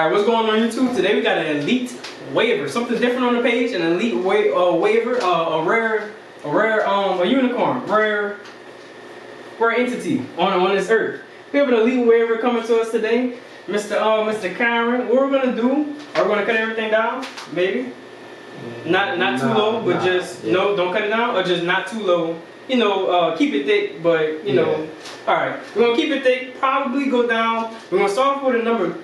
Alright, what's going on YouTube? Today we got an elite waiver, something different on the page. An elite waiver, a unicorn, rare entity on this earth. We have an elite waiver coming to us today, Mr. Cameron. What we're gonna do? Are we gonna cut everything down? Maybe. Not too low, but just no, don't cut it down, or just not too low. You know, keep it thick, but you know. Alright, we're gonna keep it thick. Probably go down. We're gonna start off with a number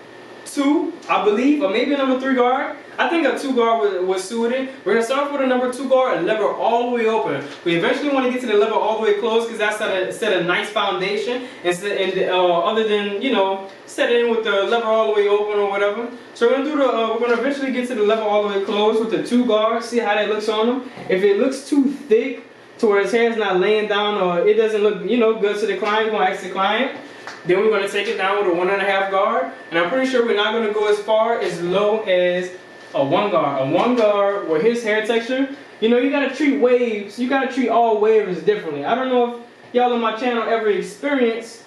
2, I believe, or maybe a number 3 guard. I think a 2 guard was suited. We're gonna start off with a number 2 guard and lever all the way open. We eventually want to get to the lever all the way closed because that's set a nice foundation. Other than, you know, set it in with the lever all the way open or whatever. So we're gonna do we're gonna eventually get to the lever all the way closed with the 2 guards. See how that looks on them. If it looks too thick to where his hair's not laying down or it doesn't look, you know, good to the client, we're gonna ask the client. Then we're going to take it down with a 1.5 guard. And I'm pretty sure we're not going to go as far as low as a 1 guard. A 1 guard with his hair texture. You know, you got to treat waves. You got to treat all waivers differently. I don't know if y'all on my channel ever experienced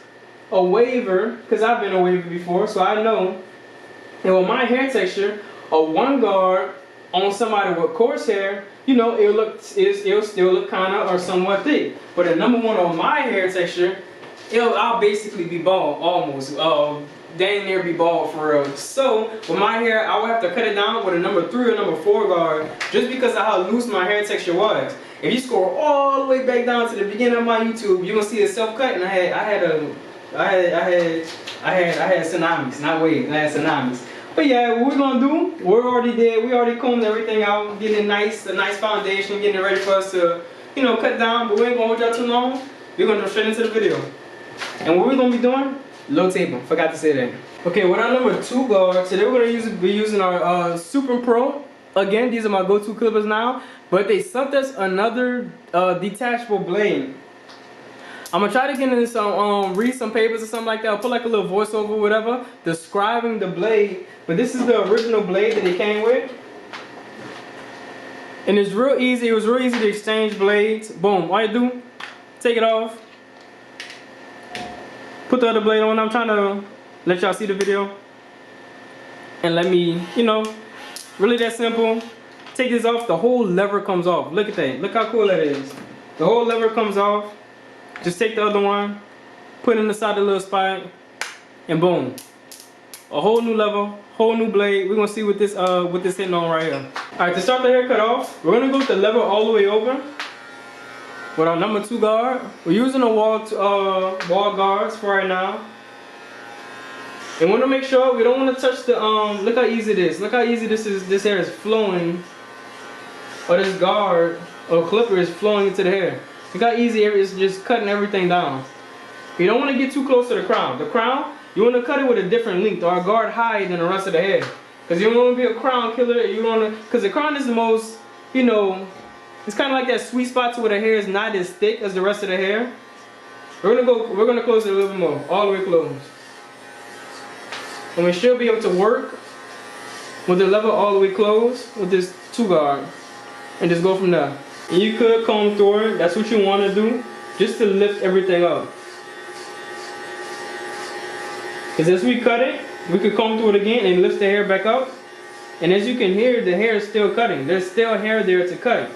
a waiver. Because I've been a waiver before. So I know. And with my hair texture, a 1 guard on somebody with coarse hair, you know, it'll still look kind of or somewhat thick. But a number 1 on my hair texture, I'll basically be bald, almost. Dang near be bald for real. So, with my hair, I will have to cut it down with a number 3 or number 4 guard, just because of how loose my hair texture was. If you scroll all the way back down to the beginning of my YouTube, you're gonna see a self-cut, and I had tsunamis, not waves, I had tsunamis. But yeah, what we're gonna do, we already combed everything out, getting a nice foundation, getting it ready for us to, you know, cut down, but we ain't gonna hold y'all too long. We're gonna go straight into the video. And what we're going to be doing, low taping, forgot to say that. Okay, with our number 2 guard, today we're going to be using our Super Pro. Again, these are my go-to clippers now, but they sent us another detachable blade. I'm going to try to get into some, read some papers or something like that. I'll put like a little voiceover or whatever, describing the blade. But this is the original blade that it came with. And it's real easy, it was real easy to exchange blades. Boom, all you do, take it off. Put the other blade on. I'm trying to let y'all see the video. And let me, you know, really that simple. Take this off, the whole lever comes off. Look at that. Look how cool that is. The whole lever comes off. Just take the other one, put it inside the little spot, and boom. A whole new lever, whole new blade. We're gonna see what this hitting on right here. Alright, to start the haircut off, we're gonna go with the lever all the way open. With our number 2 guard, we're using the wall guards for right now. And we want to make sure we don't want to touch the look how easy it is. Look how easy this is. This hair is flowing, or this guard or clipper is flowing into the hair. Look how easy it is, just cutting everything down. You don't want to get too close to the crown. The crown, you want to cut it with a different length or a guard higher than the rest of the hair, because you don't want to be a crown killer. You want to, because the crown is the most, you know. It's kind of like that sweet spot to where the hair is not as thick as the rest of the hair. We're gonna close it a little bit more, all the way closed. And we should be able to work with the lever all the way closed with this 2 guard, and just go from there. And you could comb through it. That's what you want to do, just to lift everything up. Because as we cut it, we could comb through it again and lift the hair back up. And as you can hear, the hair is still cutting. There's still hair there to cut.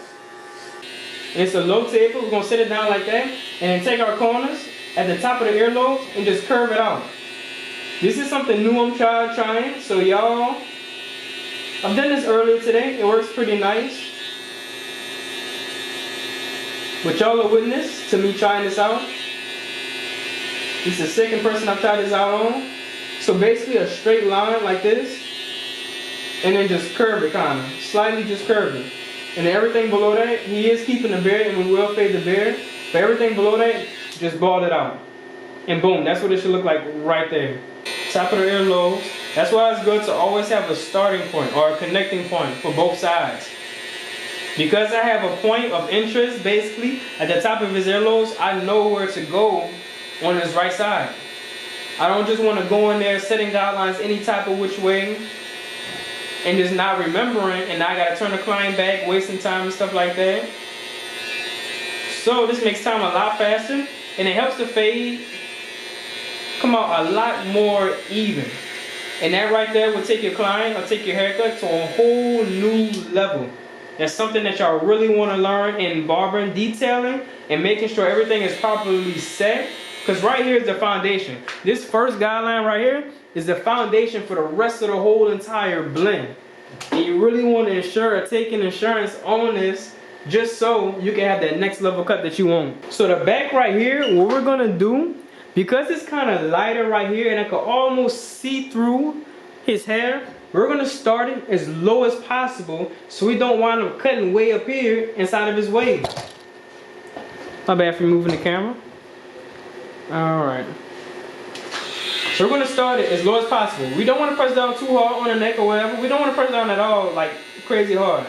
It's a low taper. We're going to set it down like that. And then take our corners at the top of the earlobe and just curve it out. This is something new I'm trying. So y'all, I've done this earlier today. It works pretty nice. But y'all are witness to me trying this out. This is the second person I've tried this out on. So basically a straight line like this. And then just curve it kind of. Slightly just curve it. And everything below that, he is keeping the beard, and we will fade the beard. But everything below that, just bald it out. And boom, that's what it should look like right there. Top of the earlobe. That's why it's good to always have a starting point or a connecting point for both sides. Because I have a point of interest, basically, at the top of his earlobes, I know where to go on his right side. I don't just want to go in there setting guidelines any type of which way, and just not remembering, and now I gotta turn the client back, wasting time and stuff like that. So this makes time a lot faster, and it helps the fade come out a lot more even. And that right there will take your client or take your haircut to a whole new level. That's something that y'all really want to learn in barbering, detailing, and making sure everything is properly set. Because right here is the foundation. This first guideline right here is the foundation for the rest of the whole entire blend. And you really want to ensure or take an insurance on this, just so you can have that next level cut that you want. So the back right here, what we're gonna do, because it's kind of lighter right here and I can almost see through his hair, we're gonna start it as low as possible so we don't wind up cutting way up here inside of his wave. My bad for moving the camera. Alright. So we're gonna start it as low as possible. We don't want to press down too hard on the neck or whatever. We don't want to press down at all like crazy hard.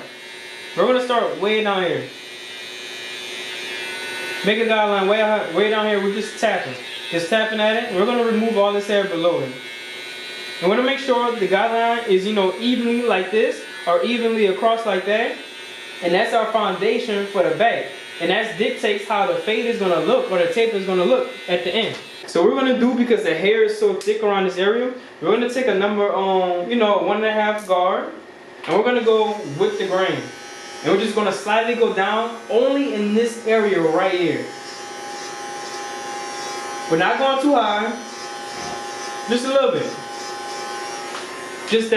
We're gonna start way down here. Make a guideline way down here. We're just tapping. Just tapping at it. We're gonna remove all this hair below it. And we're gonna make sure the guideline is, evenly like this or evenly across like that. And that's our foundation for the back. And that dictates how the fade is gonna look or the tape is gonna look at the end. So we're gonna do, because the hair is so thick around this area, we're gonna take a number on, 1.5 guard, and we're gonna go with the grain. And we're just gonna slightly go down only in this area right here. We're not going too high, just a little bit. Just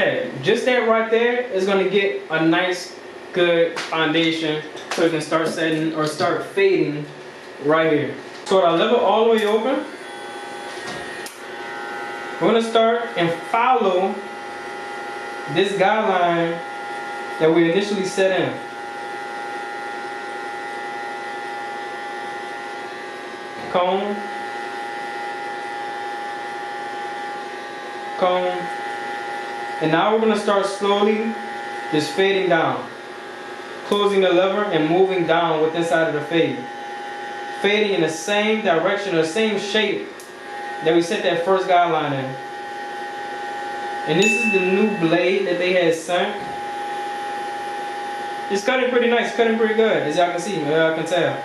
that right there is gonna get a nice, good foundation so it can start setting or start fading right here. So I level all the way open. We're gonna start and follow this guideline that we initially set in. Comb, comb, and now we're gonna start slowly just fading down, closing the lever and moving down with inside of the fade, fading in the same direction or same shape that we set that first guideline in. And this is the new blade that they had sent. It's cutting pretty nice, cutting pretty good, as y'all can see, y'all can tell.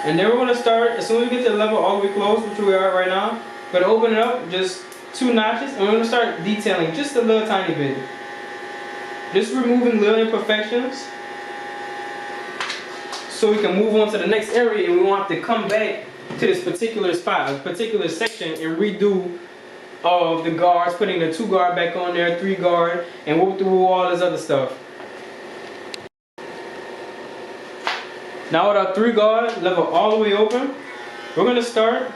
And then we're gonna start, as soon as we get to the level all the way close, which we are right now, we're gonna open it up just 2 notches, and we're gonna start detailing just a little tiny bit. Just removing little imperfections, so we can move on to the next area and we won't have to come back to this particular spot, a particular section, and redo the guards, putting the 2 guard back on there, 3 guard, and work through all this other stuff. Now with our 3 guard level all the way open, we're gonna start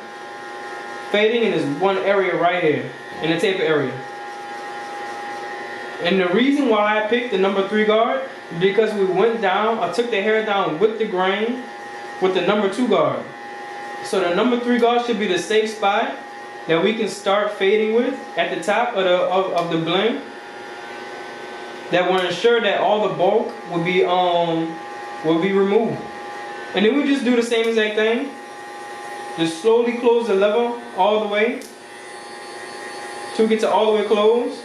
fading in this one area right here, in the taper area. And the reason why I picked the number 3 guard, because we went down, I took the hair down with the grain, with the number 2 guard. So the number 3 guard should be the safe spot that we can start fading with at the top of the blend. That will ensure that all the bulk will be removed. And then we just do the same exact thing. Just slowly close the level all the way till we get to all the way closed.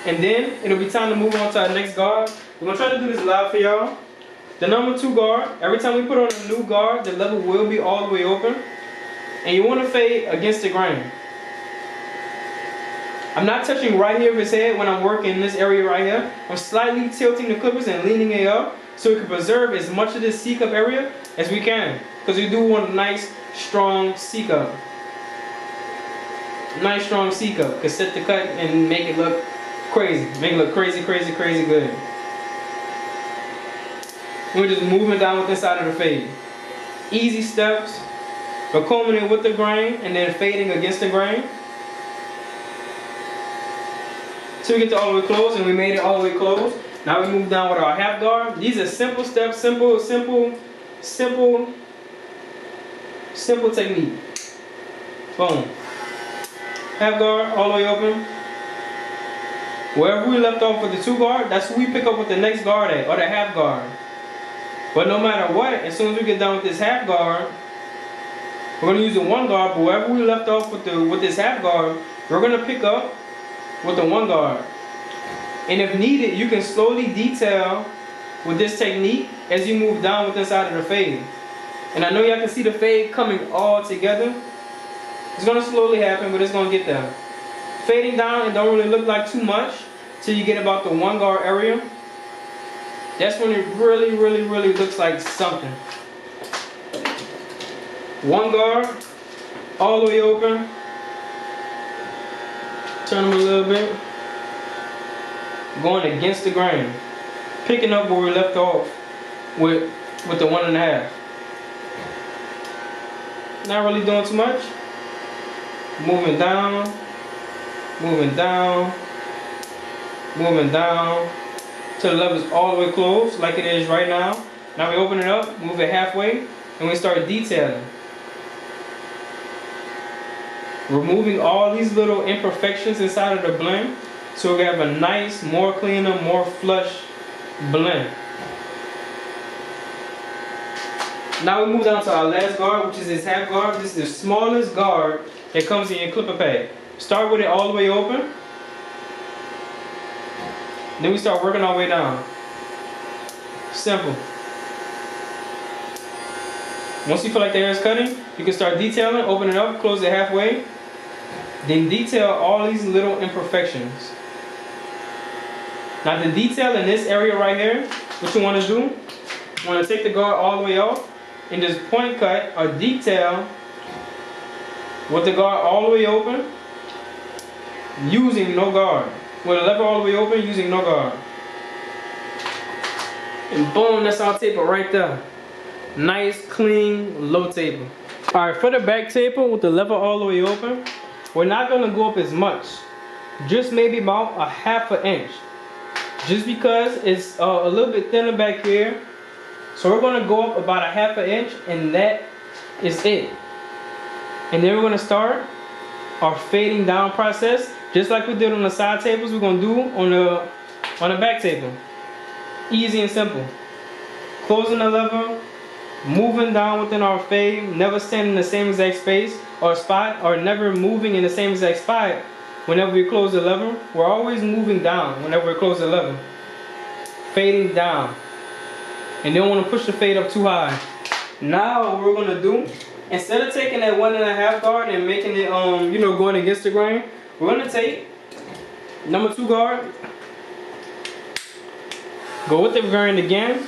And then it'll be time to move on to our next guard. We're gonna try to do this live for y'all. The number 2 guard, every time we put on a new guard, the level will be all the way open. And you want to fade against the grain. I'm not touching right here of his head when I'm working in this area right here. I'm slightly tilting the clippers and leaning it up so we can preserve as much of this C-cup area as we can. Because we do want a nice, strong C-cup. Nice, strong C-cup. Can set the cut and make it look crazy. Make it look crazy, crazy, crazy good. We're just moving down with inside of the fade. Easy steps. We're combing it with the grain and then fading against the grain. So we get to all the way close, and we made it all the way close. Now we move down with our half guard. These are simple steps, simple technique. Boom. Half guard, all the way open. Wherever we left off with the 2 guard, that's where we pick up with the next guard at, or the half guard. But no matter what, as soon as we get done with this half guard, we're going to use the 1 guard, but wherever we left off with this half guard, we're going to pick up with the 1 guard. And if needed, you can slowly detail with this technique as you move down with inside of the fade. And I know y'all can see the fade coming all together. It's gonna slowly happen, but it's gonna get there. Fading down, it don't really look like too much till you get about the 1 guard area. That's when it really, really, really looks like something. 1 guard, all the way open. Turn them a little bit. Going against the grain. Picking up where we left off with the 1.5. Not really doing too much. Moving down, moving down, moving down till the level's all the way closed like it is right now. Now we open it up, move it halfway, and we start detailing. Removing all these little imperfections inside of the blend so we have a nice, more cleaner, more flush blend. Now we move down to our last guard, which is this half guard. This is the smallest guard that comes in your clipper pad. Start with it all the way open. Then we start working our way down. Simple. Once you feel like the hair is cutting, you can start detailing, open it up, close it halfway. Then detail all these little imperfections. Now the detail in this area right here, what you want to do, you want to take the guard all the way off and just point cut or detail with the guard all the way open, using no guard. With the lever all the way open, using no guard. And boom, that's our taper right there. Nice, clean, low taper. Alright, for the back taper with the lever all the way open, we're not going to go up as much. Just maybe about a 1/2 inch. Just because it's a little bit thinner back here. So we're going to go up about a 1/2 inch, and that is it. And then we're going to start our fading down process. Just like we did on the side tapers, we're going to do on the back taper. Easy and simple. Closing the lever, moving down within our fade, never staying in the same exact space or spot, or never moving in the same exact spot whenever we close the lever. We're always moving down whenever we close the lever. Fading down. And don't want to push the fade up too high. Now what we're going to do, instead of taking that 1.5 guard and making it going against the grain, we're going to take number 2 guard, go with the grain again.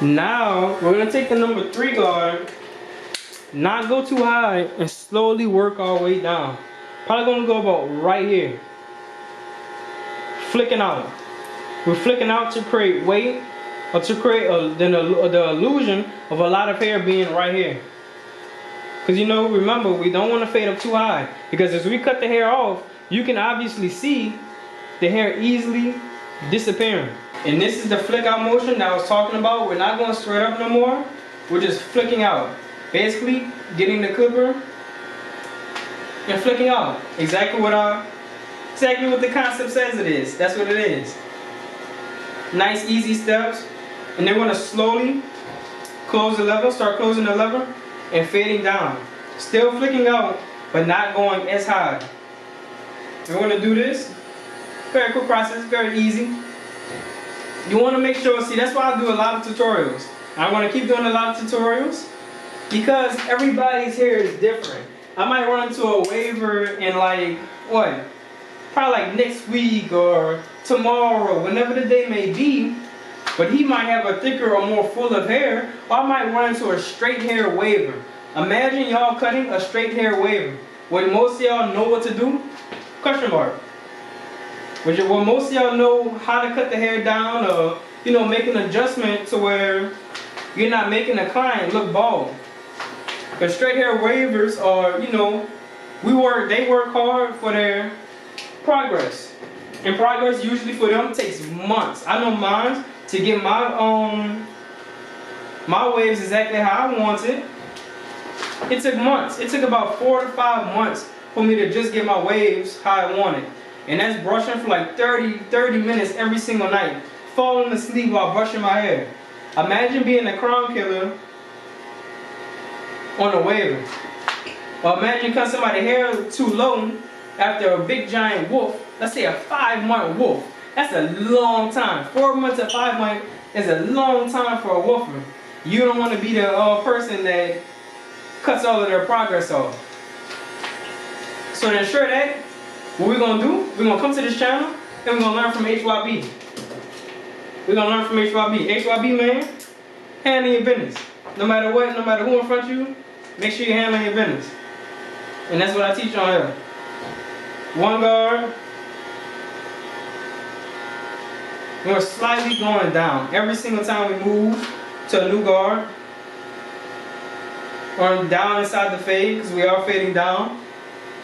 Now we're going to take the number 3 guard, not go too high, and slowly work our way down. Probably going to go about right here. Flicking out. We're flicking out to create weight, or to create the illusion of a lot of hair being right here. Because remember, we don't want to fade up too high, because as we cut the hair off, you can obviously see the hair easily disappearing. And this is the flick out motion that I was talking about. We're not going straight up no more. We're just flicking out. Basically, getting the clipper and flicking out. Exactly what the concept says it is. That's what it is. Nice, easy steps. And then we're going to slowly close the lever, start closing the lever, and fading down. Still flicking out, but not going as high. We're going to do this. Very quick process, very easy. You want to make sure, see, that's why I do a lot of tutorials. I'm going to keep doing a lot of tutorials because everybody's hair is different. I might run into a waiver in probably like next week or tomorrow, whenever the day may be, but he might have a thicker or more full of hair, or I might run into a straight hair waiver. Imagine y'all cutting a straight hair waiver. Would most of y'all know what to do? Question mark. Would most of y'all know how to cut the hair down, or make an adjustment to where you're not making the client look bald? Because straight hair waivers are, they work hard for their progress. And progress usually for them takes months. I know mine, to get my waves exactly how I want it, it took months. It took about 4 to 5 months for me to just get my waves how I want it. And that's brushing for like 30 minutes every single night. Falling asleep while brushing my hair. Imagine being a crown killer on a waiver. Or imagine cutting somebody's hair too low after a big giant wolf. Let's say a 5-month wolf. That's a long time. 4 months to 5 months is a long time for a wolfer. you don't want to be the person that cuts all of their progress off. So to ensure that, what we're going to do, we're going to come to this channel and we're going to learn from HYB. We're going to learn from HYB. HYB, man, handle your business. No matter what, no matter who in front of you, make sure you're handling your business. And that's what I teach on here. One guard. We're slightly going down. Every single time we move to a new guard, or down inside the fade, because we are fading down.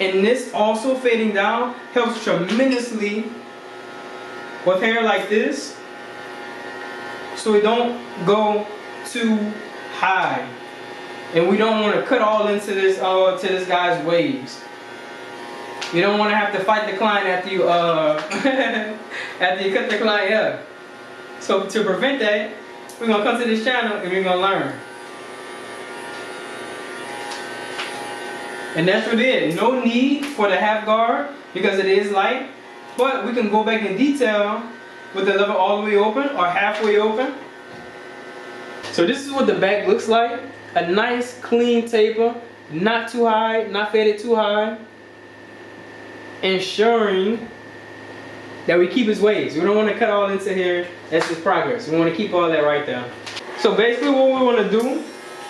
And this also fading down helps tremendously with hair like this, so we don't go too high, and we don't want to cut all into this to this guy's waves. You don't want to have to fight the client after you after you cut the client up. So to prevent that, we're gonna come to this channel and we're gonna learn. And that's what it is. No need for the half guard because it is light, but we can go back in detail with the level all the way open or halfway open. So this is what the back looks like. A nice clean taper, not too high, not faded too high. Ensuring that we keep his waves. We don't want to cut all into here. That's his progress. We want to keep all that right there. So basically what we want to do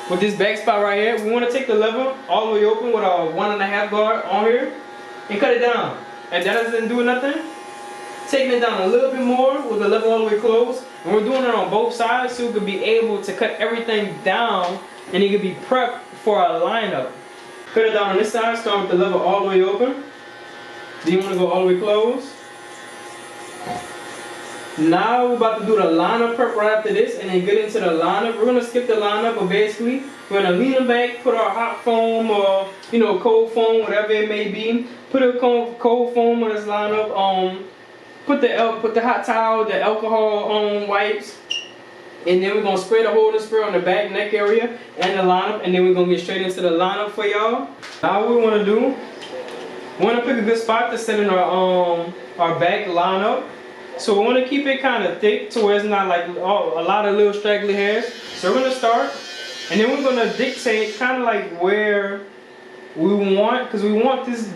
with this back spot right here, we want to take the level all the way open with our 1.5 guard on here and cut it down. If that doesn't do nothing, taking it down a little bit more with the level all the way closed. And we're doing it on both sides so we could be able to cut everything down and it could be prepped for a lineup. Cut it down on this side, start with the level all the way open. Then you want to go all the way closed. Now we're about to do the lineup prep right after this and then get into the lineup. We're going to skip the lineup, but basically we're going to lean them back, put our hot foam or cold foam, whatever it may be. Put a cold foam on this lineup. Put the hot towel, the alcohol wipes, and then we're going to spray the holding spray on the back neck area and the lineup, and then we're going to get straight into the lineup for y'all. Now what we want to do, we want to pick a good spot to set in our back lineup. So we want to keep it kind of thick to where it's not like a lot of little straggly hairs. So we're going to start, and then we're going to dictate kind of like where we want, because we want this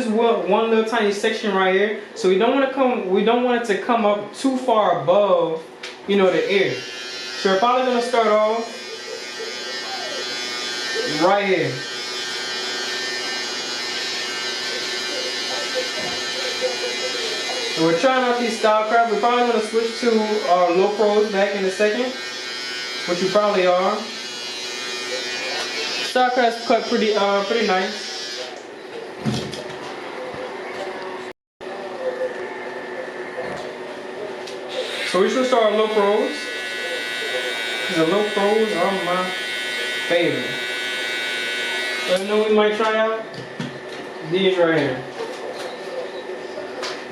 one little tiny section right here. So we don't want it to come up too far above, the ear. So we're probably going to start off right here. So we're trying out these style crafts. We're probably going to switch to our low pros back in a second, which you probably are. Style crafts cut pretty nice. So we should start low pros. The low pros are my favorite. So you know what we might try out? These right here.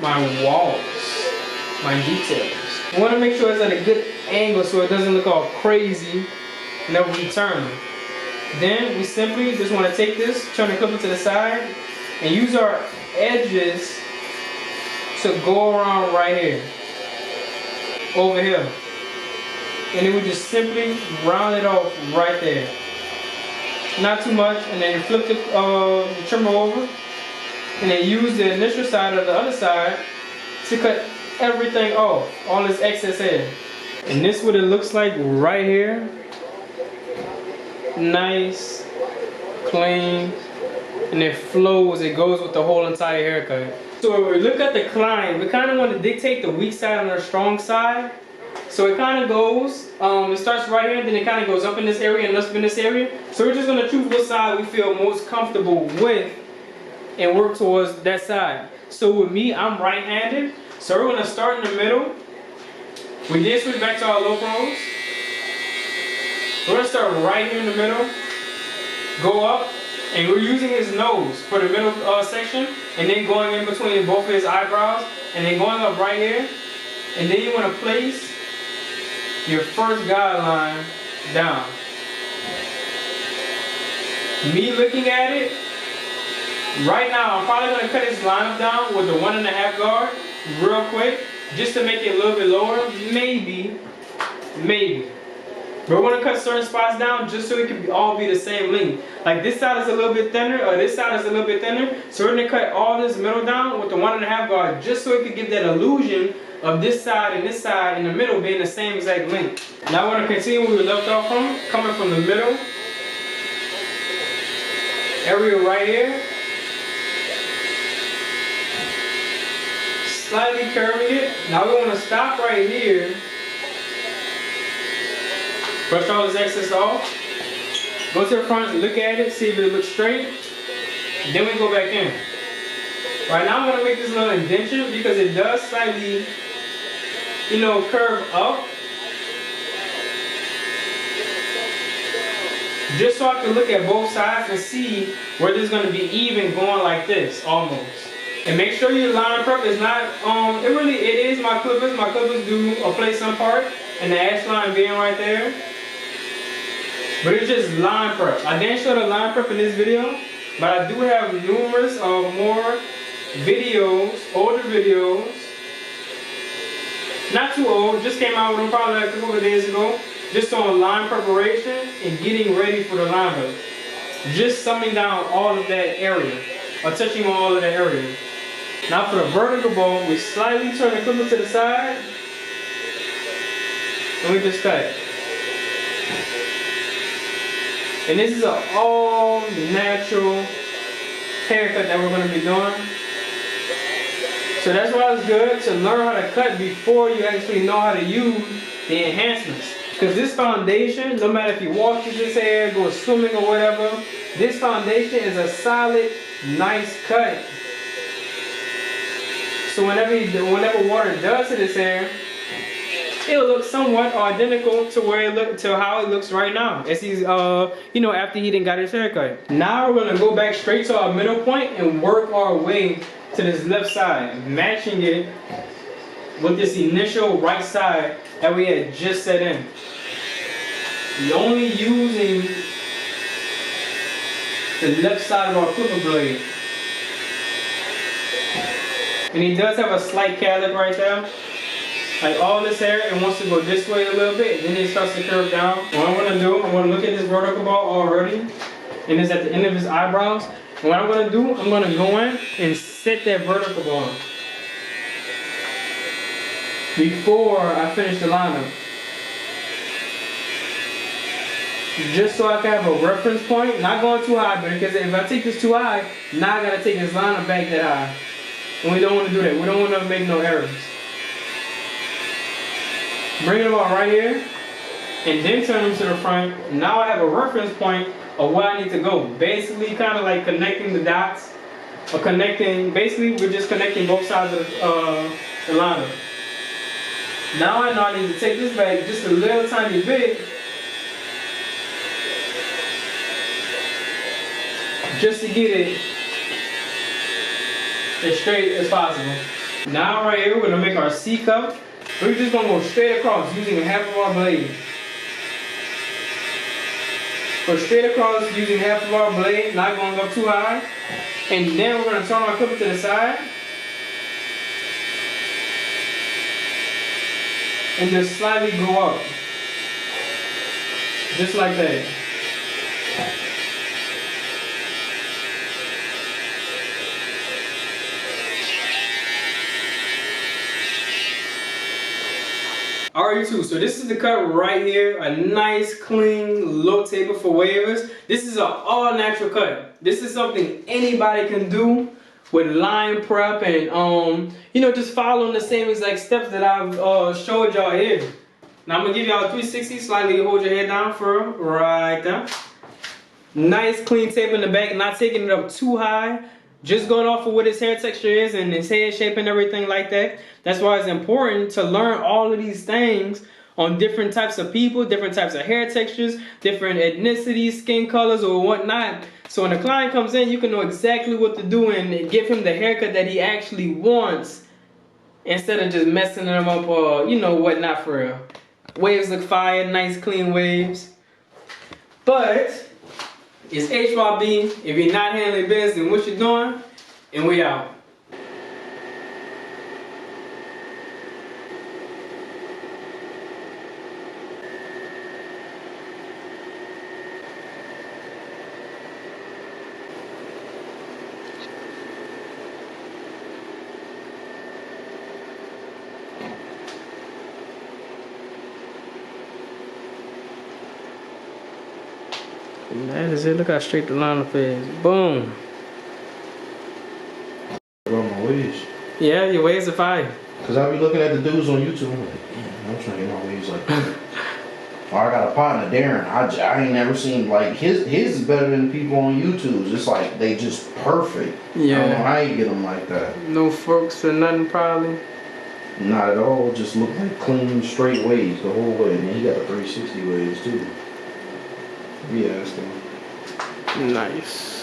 My walls, my details. I want to make sure it's at a good angle so it doesn't look all crazy whenever we turn. Then we simply just want to take this, turn the clipper to the side, and use our edges to go around right here, over here. And then we just simply round it off right there. Not too much, and then flip the trimmer over. And then use the initial side of the other side to cut everything off, all this excess hair. And this is what it looks like right here. Nice, clean, and it flows, it goes with the whole entire haircut. So when we look at the client, we kind of want to dictate the weak side and the strong side. So it kind of goes, it starts right here, then it kind of goes up in this area and up in this area. So we're just going to choose what side we feel most comfortable with and work towards that side. So with me, I'm right-handed. So we're going to start in the middle. We did switch back to our low pros. We're going to start right here in the middle. Go up. And we're using his nose for the middle section. And then going in between both of his eyebrows. And then going up right here. And then you want to place your first guideline down. Me looking at it, right now, I'm probably going to cut his lineup down with the 1.5 guard real quick, just to make it a little bit lower. Maybe. But we're gonna cut certain spots down just so it can all be the same length. Like this side is a little bit thinner, or this side is a little bit thinner. So we're gonna cut all this middle down with the 1.5 guard just so it could give that illusion of this side and this side in the middle being the same exact length. Now we're gonna continue where we left off from, coming from the middle area right here. Slightly curving it. Now we want to stop right here. Brush all this excess off. Go to the front, look at it, see if it looks straight. Then we go back in. Right now I'm going to make this little indentation because it does slightly, curve up. Just so I can look at both sides and see where this is going to be even going like this, almost. And make sure your line prep is not, it is my clippers. My clippers do play some part, and the ash line being right there. But it's just line prep. I didn't show the line prep in this video, but I do have numerous more videos, older videos. Not too old, just came out with them probably like a couple of days ago. Just on line preparation and getting ready for the lineup. Just summing down all of that area, or touching on all of that area. Now for the vertical bow, we slightly turn the clipper to the side, and we just cut. And this is an all natural haircut that we're going to be doing. So that's why it's good to learn how to cut before you actually know how to use the enhancements. Because this foundation, no matter if you wash this hair, go swimming or whatever, this foundation is a solid, nice cut. So whenever water does hit his hair, it'll look somewhat identical to how it looks right now. As he's after he done got his haircut. Now we're gonna go back straight to our middle point and work our way to this left side, matching it with this initial right side that we had just set in. We're only using the left side of our clipper blade. And he does have a slight callus right there. Like all this hair, it wants to go this way a little bit, and then it starts to curve down. What I'm gonna do, I'm gonna look at this vertical ball already, and it's at the end of his eyebrows. And what I'm gonna do, I'm gonna go in and set that vertical ball before I finish the lineup. Just so I can have a reference point, not going too high, because if I take this too high, now I gotta take this lineup back that high. And we don't want to do that. We don't want to make no errors. Bring it about right here, and then turn them to the front. Now I have a reference point of where I need to go. Basically, kind of like connecting the dots, or basically we're just connecting both sides of the liner. Now I know I need to take this back just a little tiny bit, just to get it as straight as possible. Now right here, we're gonna make our C cup. We're just gonna go straight across using half of our blade. Go straight across using half of our blade, not going up too high. And then we're gonna turn our clipper to the side. And just slightly go up. Just like that. Alright YouTube, so this is the cut right here, a nice clean low table for wavers. This is an all natural cut. This is something anybody can do with line prep and just following the same exact steps that I've showed y'all here. Now I'm gonna give y'all a 360, slightly hold your head down for right there. Nice clean tape in the back, not taking it up too high. Just going off of what his hair texture is and his head shape and everything like that. That's why it's important to learn all of these things on different types of people, different types of hair textures, different ethnicities, skin colors, or whatnot. So when the client comes in, you can know exactly what to do and give him the haircut that he actually wants, instead of just messing them up or whatnot for real. Waves look fire, nice clean waves. But it's HYB. If you're not handling business, then what you're doing, and we out. That is it. Look how straight the lineup is. Boom. About my waves. Yeah, your waves are fire. Cause I be looking at the dudes on YouTube. I'm like, damn, I'm trying to get my waves like that. Or I got a partner, Darren. I ain't never seen like his is better than people on YouTube. It's like they just perfect. Yeah. I don't know how you get them like that. No forks or nothing probably. Not at all. Just look like clean, straight waves the whole way. And then he got the 360 waves too. Yeah, that's the one. Nice.